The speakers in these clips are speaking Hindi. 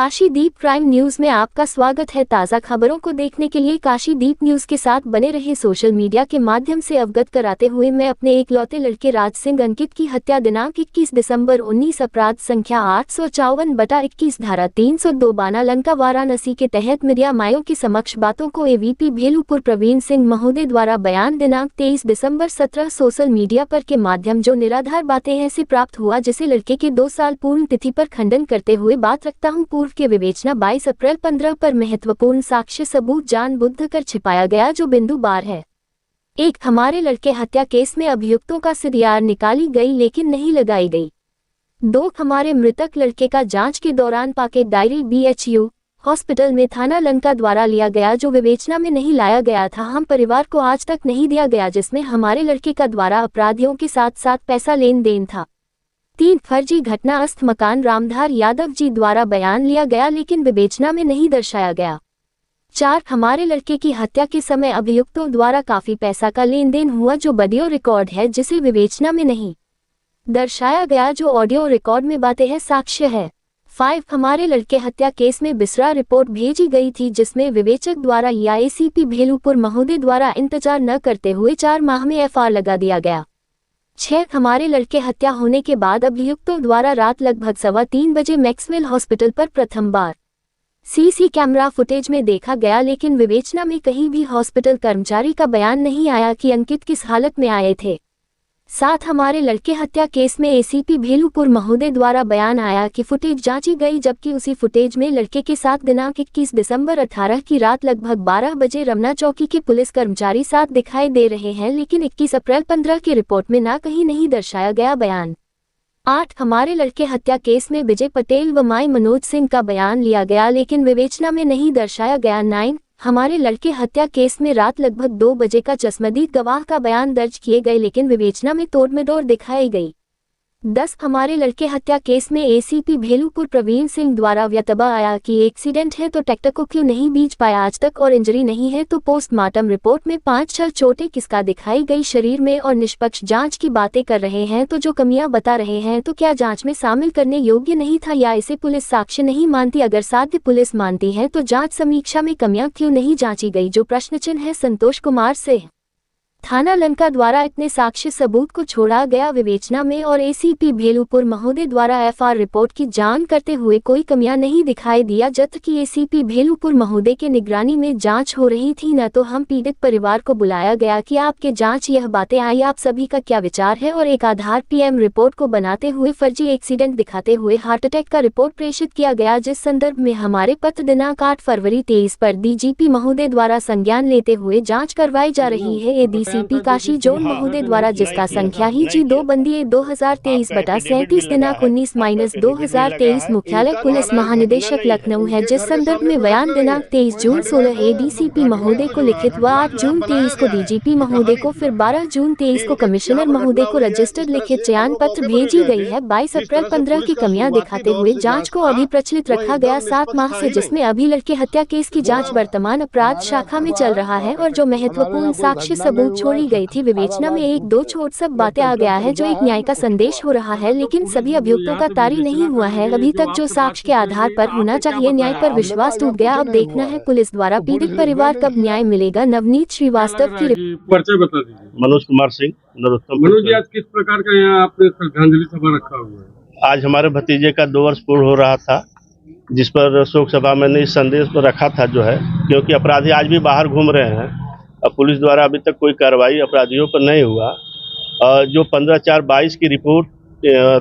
काशीदीप प्राइम न्यूज में आपका स्वागत है। ताज़ा खबरों को देखने के लिए काशीदीप न्यूज के साथ बने रहे। सोशल मीडिया के माध्यम से अवगत कराते हुए मैं अपने एकलौते लड़के राज सिंह अंकित की हत्या दिनांक 21 दिसंबर 19 अपराध संख्या 854/21 धारा 302 बानालंका वाराणसी के तहत मीडिया मायों के समक्ष बातों को एवीपी भेलूपुर प्रवीण सिंह महोदय द्वारा बयान दिनांक 23 दिसंबर 17 सोशल मीडिया पर के माध्यम जो निराधार बातें हैं से प्राप्त हुआ, जिसे लड़के के 2 साल पूर्ण तिथि पर खंडन करते हुए बात रखता हूँ। पूर्व के विवेचना 22 अप्रैल 15 पर महत्वपूर्ण साक्ष्य सबूत जानबूझ कर छिपाया गया, जो बिंदु बार है। 1. हमारे लड़के हत्या केस में अभियुक्तों का सीडीआर निकाली गई लेकिन नहीं लगाई गई। 2. हमारे मृतक लड़के का जांच के दौरान पॉकेट डायरी BHU हॉस्पिटल में थाना लंका द्वारा लिया गया, जो विवेचना में नहीं लाया गया था। हम परिवार को आज तक नहीं दिया गया, जिसमें हमारे लड़के का द्वारा अपराधियों के साथ पैसा लेन देन था। 3. फर्जी घटनास्थ मकान रामधार यादव जी द्वारा बयान लिया गया लेकिन विवेचना में नहीं दर्शाया गया। 4. हमारे लड़के की हत्या के समय अभियुक्तों द्वारा काफी पैसा का लेन देन हुआ, जो वीडियो रिकॉर्ड है, जिसे विवेचना में नहीं दर्शाया गया, जो ऑडियो रिकॉर्ड में बातें हैं, साक्ष्य है। 5. हमारे लड़के हत्या केस में बिसरा रिपोर्ट भेजी गई थी, जिसमें विवेचक द्वारा या ACP भेलूपुर महोदय द्वारा इंतजार न करते हुए 4 माह में FR लगा दिया गया। 6. हमारे लड़के हत्या होने के बाद अभियुक्तों द्वारा रात लगभग 3:15 बजे मैक्सवेल हॉस्पिटल पर प्रथम बार CC कैमरा फुटेज में देखा गया, लेकिन विवेचना में कहीं भी हॉस्पिटल कर्मचारी का बयान नहीं आया कि अंकित किस हालत में आए थे। 7. हमारे लड़के हत्या केस में ACP भेलूपुर महोदय द्वारा बयान आया कि फुटेज जांची गई, जबकि उसी फुटेज में लड़के के साथ दिनांक 21 दिसंबर 18 की रात लगभग 12 बजे रमना चौकी के पुलिस कर्मचारी साथ दिखाई दे रहे हैं, लेकिन 21 अप्रैल 15 की रिपोर्ट में कहीं नहीं दर्शाया गया बयान। 8. हमारे लड़के हत्या केस में विजय पटेल व माई मनोज सिंह का बयान लिया गया लेकिन विवेचना में नहीं दर्शाया गया। 9. हमारे लड़के हत्या केस में रात लगभग 2 बजे का चश्मदीद गवाह का बयान दर्ज किए गए लेकिन विवेचना में तोड़मोड़ दिखाई गई। 10. हमारे लड़के हत्या केस में ACP भेलूपुर प्रवीण सिंह द्वारा व्यतबा आया कि एक्सीडेंट है तो ट्रैक्टर को क्यों नहीं बीच पाया आज तक, और इंजरी नहीं है तो पोस्टमार्टम रिपोर्ट में 5-6 चोटें किसका दिखाई गई शरीर में, और निष्पक्ष जांच की बातें कर रहे हैं तो जो कमियां बता रहे हैं तो क्या जांच में शामिल करने योग्य नहीं था, या इसे पुलिस साक्ष्य नहीं मानती? अगर साध्य पुलिस मानती है तो जांच समीक्षा में कमियां क्यों नहीं जांची गई, जो प्रश्नचिन्ह है। संतोष कुमार सिंह थाना लंका द्वारा इतने साक्ष्य सबूत को छोड़ा गया विवेचना में, और ACP भेलूपुर महोदय द्वारा FR रिपोर्ट की जांच करते हुए कोई कमियां नहीं दिखाई दिया, जबकि ACP भेलूपुर महोदय के निगरानी में जांच हो रही थी। न तो हम पीड़ित परिवार को बुलाया गया कि आपके जांच यह बातें आई, आप सभी का क्या विचार है, और एक आधार PM रिपोर्ट को बनाते हुए फर्जी एक्सीडेंट दिखाते हुए हार्ट अटैक का रिपोर्ट प्रेषित किया गया, जिस संदर्भ में हमारे पत्र दिनांक 8 फरवरी 23 पर DGP महोदय द्वारा संज्ञान लेते हुए जाँच करवाई जा रही है। ADCP काशी जोन महोदय द्वारा, जिसका संख्या ही G2 बंदी 2023/37 दिनांक 19-2023 मुख्यालय पुलिस महानिदेशक लखनऊ है, जिस संदर्भ में बयान दिनांक 23 जून 16 ADCP महोदय को लिखित व 8 जून 23 को DGP महोदय को, फिर 12 जून 23 को कमिश्नर महोदय को रजिस्टर्ड लिखित चयन पत्र भेजी गई है। 22 अप्रैल 15 की कमियां दिखाते हुए जांच को अभी प्रचलित रखा गया 7 माह से, जिसमें अभी लड़के हत्या केस की जांच वर्तमान अपराध शाखा में चल रहा है, और जो महत्वपूर्ण साक्ष्य सबूत छोड़ी गई थी विवेचना में 1-2 छोट सब बातें आ गया है, जो एक न्याय का संदेश हो रहा है, लेकिन सभी अभियुक्तों का तारी नहीं हुआ है अभी तक, जो साक्ष्य के आधार पर होना चाहिए। न्याय पर विश्वास टूट गया, अब देखना है पुलिस द्वारा पीड़ित परिवार कब न्याय मिलेगा। नवनीत श्रीवास्तव की परिचय बता दीजिए। मनोज कुमार सिंह नरोत्तम। मनोज जी, आज किस प्रकार का यहाँ आपने श्रद्धांजलि सभा रखा हुआ है? आज हमारे भतीजे का 2 वर्ष पूर्ण हो रहा था, जिस पर शोक सभा मैंने इस संदेश पर रखा था, जो है क्योंकि अपराधी आज भी बाहर घूम रहे हैं और पुलिस द्वारा अभी तक कोई कार्रवाई अपराधियों पर नहीं हुआ। जो 15/4/22 की रिपोर्ट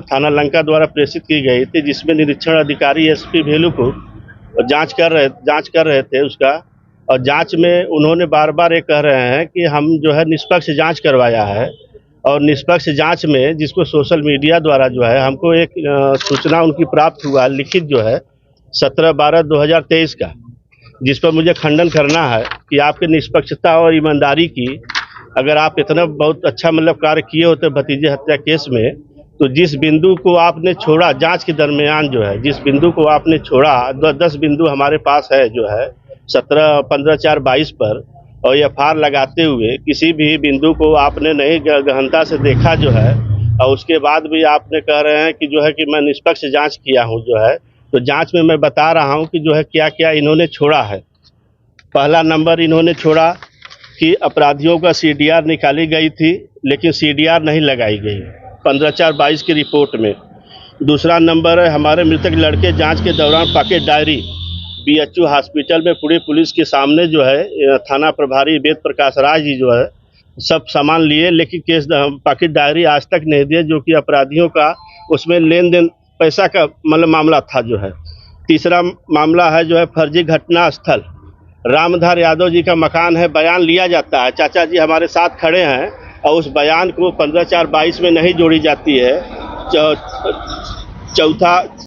थाना लंका द्वारा प्रेषित की गई थी, जिसमें निरीक्षण अधिकारी SP भेलूपुर जांच कर रहे थे उसका, और जांच में उन्होंने बार बार ये कह रहे हैं कि हम जो है निष्पक्ष जांच करवाया है, और निष्पक्ष जांच में जिसको सोशल मीडिया द्वारा जो है हमको एक सूचना उनकी प्राप्त हुआ लिखित, जो है 17/12/2023 का, जिस पर मुझे खंडन करना है कि आपके निष्पक्षता और ईमानदारी की, अगर आप इतना बहुत अच्छा कार्य किए होते भतीजे हत्या केस में, तो जिस बिंदु को आपने छोड़ा जांच के दरमियान, जो है जिस बिंदु को आपने छोड़ा, 10 बिंदु हमारे पास है, जो है 15/4/22 पर, और FR लगाते हुए किसी भी बिंदु को आपने नहीं गहनता से देखा, जो है, और उसके बाद भी आपने कह रहे हैं कि जो है कि मैं निष्पक्ष जाँच किया हूँ, जो है तो जांच में मैं बता रहा हूं कि जो है क्या क्या इन्होंने छोड़ा है। पहला नंबर इन्होंने छोड़ा कि अपराधियों का CDR निकाली गई थी, लेकिन CDR नहीं लगाई गई 15/4/22 की रिपोर्ट में। दूसरा नंबर है हमारे मृतक लड़के जांच के दौरान पॉकेट डायरी BHU हॉस्पिटल में पूरी पुलिस के सामने जो है थाना प्रभारी वेद प्रकाश राज जी जो है सब सामान लिए, लेकिन केस पॉकेट डायरी आज तक नहीं दिए, जो कि अपराधियों का उसमें लेन देन पैसा का मतलब मामला था जो है। तीसरा मामला है जो है फर्जी घटना स्थल रामधार यादव जी का मकान है, बयान लिया जाता है, चाचा जी हमारे साथ खड़े हैं और उस बयान को 15/4/22 में नहीं जोड़ी जाती है। चौथा